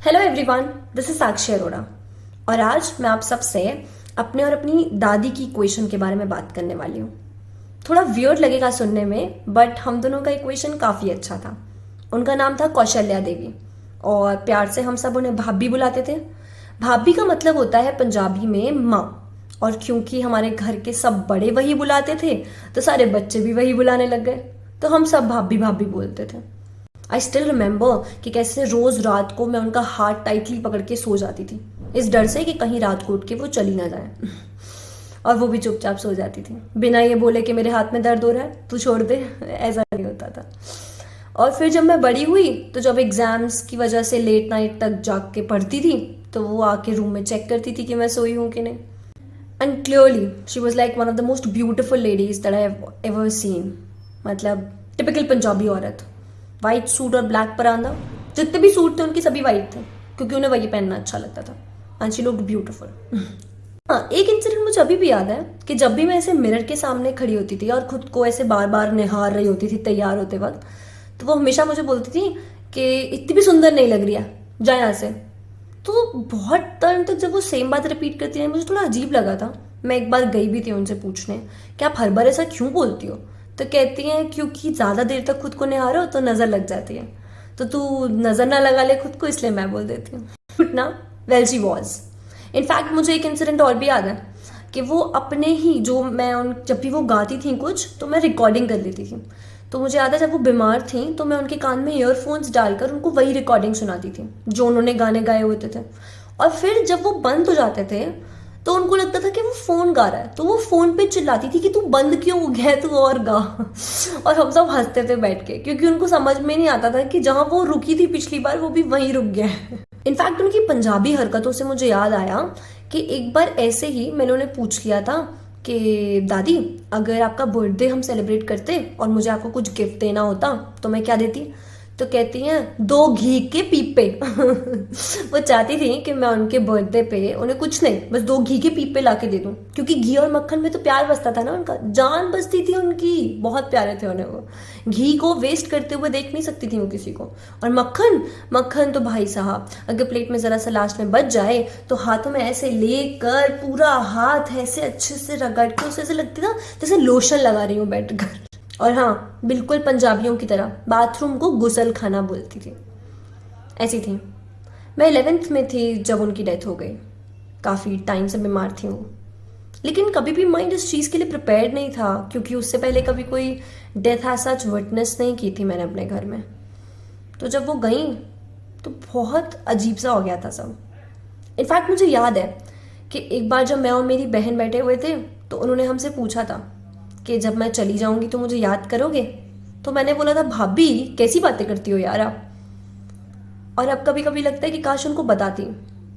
Hello everyone, this is साक्षी अरोड़ा और आज मैं आप सबसे अपने और अपनी दादी की इक्वेशन के बारे में बात करने वाली हूँ। थोड़ा वियर्ड लगेगा सुनने में, बट हम दोनों का इक्वेशन काफ़ी अच्छा था। उनका नाम था कौशल्या देवी और प्यार से हम सब उन्हें भाभी बुलाते थे। भाभी का मतलब होता है पंजाबी में माँ, और क्योंकि हमारे घर के सब बड़े वही बुलाते थे तो सारे बच्चे भी वही बुलाने लग गए, तो हम सब भाभी भाभी बोलते थे। आई स्टिल रिमेंबर कि कैसे रोज रात को मैं उनका हाथ टाइटली पकड़ के सो जाती थी, इस डर से कि कहीं रात को उठ के वो चली ना जाए। और वो भी चुपचाप सो जाती थी बिना ये बोले कि मेरे हाथ में दर्द हो रहा है, तू छोड़ दे। ऐसा नहीं होता था। और फिर जब मैं बड़ी हुई तो जब एग्जाम्स की वजह से लेट नाइट तक जाग के पढ़ती थी तो वो आके रूम में चेक करती थी कि मैं सोई हूँ कि नहीं। And clearly she was like one of the most beautiful ladies that I have ever seen. मतलब टिपिकल पंजाबी औरत, वाइट सूट और ब्लैक परांदा। जितने भी सूट थे उनके सभी वाइट थे क्योंकि उन्हें वही पहनना अच्छा लगता था। And she looked beautiful. हाँ, एक इंसिडेंट मुझे अभी भी याद है कि जब भी मैं ऐसे मिरर के सामने खड़ी होती थी और खुद को ऐसे बार बार निहार रही होती थी तैयार होते वक्त, तो वो हमेशा मुझे बोलती थी कि इतनी भी सुंदर नहीं लग रही है, जा यहाँ से। तो बहुत टाइम तक जब वो सेम बात रिपीट करती रही मुझे थोड़ा अजीब लगा था। मैं एक बार गई भी थी उनसे पूछने कि आप हर बार ऐसा क्यों बोलती हो। तो कहती हैं क्योंकि ज़्यादा देर तक खुद को निहारो तो नज़र लग जाती है, तो तू नज़र ना लगा ले खुद को, इसलिए मैं बोल देती हूँ ना। Well she was. इनफैक्ट मुझे एक इंसिडेंट और भी याद है कि वो अपने ही जो मैं उन जब भी वो गाती थी कुछ तो मैं रिकॉर्डिंग कर लेती थी। तो मुझे याद है जब वो बीमार थी तो मैं उनके कान में ईयरफोन्स डालकर उनको वही रिकॉर्डिंग सुनाती थी जो उन्होंने गाने गाए होते थे। और फिर जब वो बंद हो जाते थे तो उनको लगता था कि वो फोन गा रहा है, तो वो फोन पे चिल्लाती थी कि तू बंद क्यों हो गया, तू और गा। और हम सब हंसते थे बैठ के क्योंकि उनको समझ में नहीं आता था कि जहां वो रुकी थी पिछली बार वो भी वहीं रुक गया है। इनफैक्ट उनकी पंजाबी हरकतों से मुझे याद आया कि एक बार ऐसे ही मैंने उन्हें पूछ लिया था कि दादी, अगर आपका बर्थडे हम सेलिब्रेट करते और मुझे आपको कुछ गिफ्ट देना होता तो मैं क्या देती। तो कहती हैं 2 घी के पीपे। वो चाहती थी कि मैं उनके बर्थडे पे उन्हें कुछ नहीं, बस 2 घी के पीपे ला के दे दूँ, क्योंकि घी और मक्खन में तो प्यार बसता था ना, उनका जान बसती थी उनकी, बहुत प्यारे थे उन्हें वो। घी को वेस्ट करते हुए देख नहीं सकती थी वो किसी को। और मक्खन मक्खन तो भाई साहब, अगर प्लेट में जरा सा लास्ट में बच जाए तो हाथों में ऐसे लेकर पूरा हाथ ऐसे अच्छे से रगड़ के उसे ऐसे लगती था जैसे लोशन लगा रही हूँ बैठ कर। और हाँ, बिल्कुल पंजाबियों की तरह बाथरूम को गुसल खाना बोलती थी। ऐसी थी। मैं 11th में थी जब उनकी डेथ हो गई। काफ़ी टाइम से बीमार थी वो, लेकिन कभी भी माइंड इस चीज़ के लिए प्रिपेयर्ड नहीं था क्योंकि उससे पहले कभी कोई डेथ एज सच विटनेस नहीं की थी मैंने अपने घर में। तो जब वो गई तो बहुत अजीब सा हो गया था सब। इनफैक्ट मुझे याद है कि एक बार जब मैं और मेरी बहन बैठे हुए थे तो उन्होंने हमसे पूछा था कि जब मैं चली जाऊंगी तो मुझे याद करोगे। तो मैंने बोला था भाभी कैसी बातें करती हो यार आप। और अब कभी कभी लगता है कि काश उनको बताती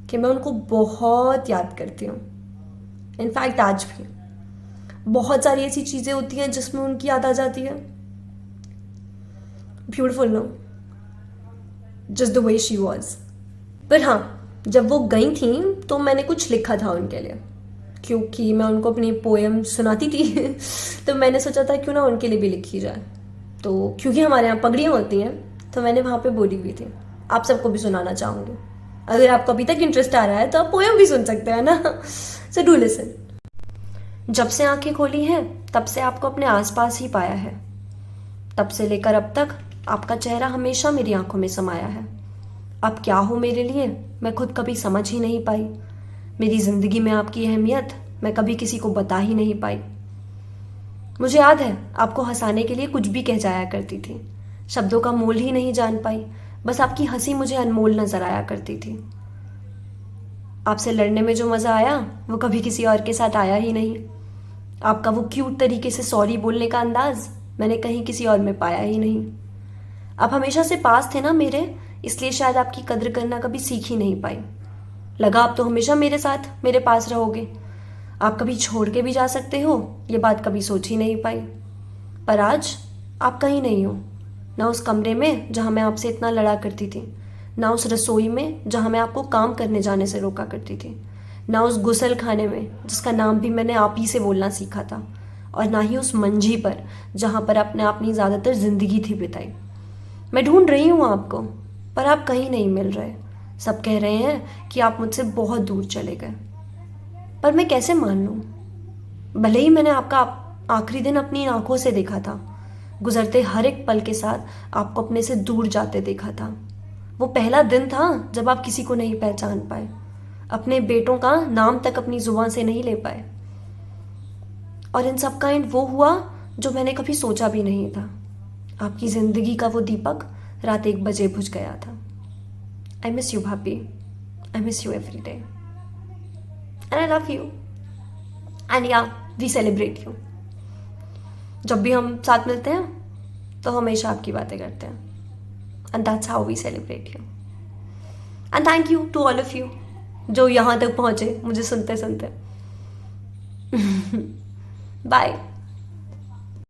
कि मैं उनको बहुत याद करती हूँ। इनफैक्ट आज भी बहुत सारी ऐसी चीज़ें होती हैं जिसमें उनकी याद आ जाती है। Beautiful no, just the way she was. पर हाँ, जब वो गई थी तो मैंने कुछ लिखा था उनके लिए क्योंकि मैं उनको अपनी पोएम सुनाती थी। तो मैंने सोचा था क्यों ना उनके लिए भी लिखी जाए। तो क्योंकि हमारे यहाँ पगड़ियाँ होती हैं तो मैंने वहाँ पे बोली हुई थी। आप सबको भी सुनाना चाहूँगी। अगर आपको अभी तक इंटरेस्ट आ रहा है तो आप पोएम भी सुन सकते हैं ना। So do listen. जब से आंखें खोली हैं तब से आपको अपने आसपास ही पाया है। तब से लेकर अब तक आपका चेहरा हमेशा मेरी आंखों में समाया है। आप क्या हो मेरे लिए मैं खुद कभी समझ ही नहीं पाई। मेरी जिंदगी में आपकी अहमियत मैं कभी किसी को बता ही नहीं पाई। मुझे याद है आपको हंसाने के लिए कुछ भी कह जाया करती थी, शब्दों का मोल ही नहीं जान पाई, बस आपकी हंसी मुझे अनमोल नजर आया करती थी। आपसे लड़ने में जो मजा आया वो कभी किसी और के साथ आया ही नहीं। आपका वो क्यूट तरीके से सॉरी बोलने का अंदाज मैंने कहीं किसी और में पाया ही नहीं। आप हमेशा से पास थे ना मेरे, इसलिए शायद आपकी कद्र करना कभी सीख ही नहीं पाई। लगा आप तो हमेशा मेरे साथ मेरे पास रहोगे, आप कभी छोड़ के भी जा सकते हो, ये बात कभी सोच ही नहीं पाई। पर आज आप कहीं नहीं हो, ना उस कमरे में जहाँ मैं आपसे इतना लड़ा करती थी, ना उस रसोई में जहाँ मैं आपको काम करने जाने से रोका करती थी, ना उस गुसल खाने में जिसका नाम भी मैंने आप ही से बोलना सीखा था, और ना ही उस मंजी पर जहाँ पर आपने अपनी ज़्यादातर ज़िंदगी थी बिताई। मैं ढूंढ रही हूँ आपको, पर आप कहीं नहीं मिल रहे। सब कह रहे हैं कि आप मुझसे बहुत दूर चले गए, पर मैं कैसे मान लूँ? भले ही मैंने आपका आखिरी दिन अपनी आंखों से देखा था, गुजरते हर एक पल के साथ आपको अपने से दूर जाते देखा था। वो पहला दिन था जब आप किसी को नहीं पहचान पाए, अपने बेटों का नाम तक अपनी जुबान से नहीं ले पाए, और इन सब का एंड वो हुआ जो मैंने कभी सोचा भी नहीं था। आपकी जिंदगी का वो दीपक रात 1 बजे बुझ गया था। आई मिस यू भाभी, I miss you every day and I love you and या वी सेलिब्रेट यू। जब भी हम साथ मिलते हैं तो हमेशा आपकी बातें करते हैं, and that's how we celebrate you. And thank you to all of you जो यहाँ तक पहुँचे मुझे सुनते सुनते। बाय।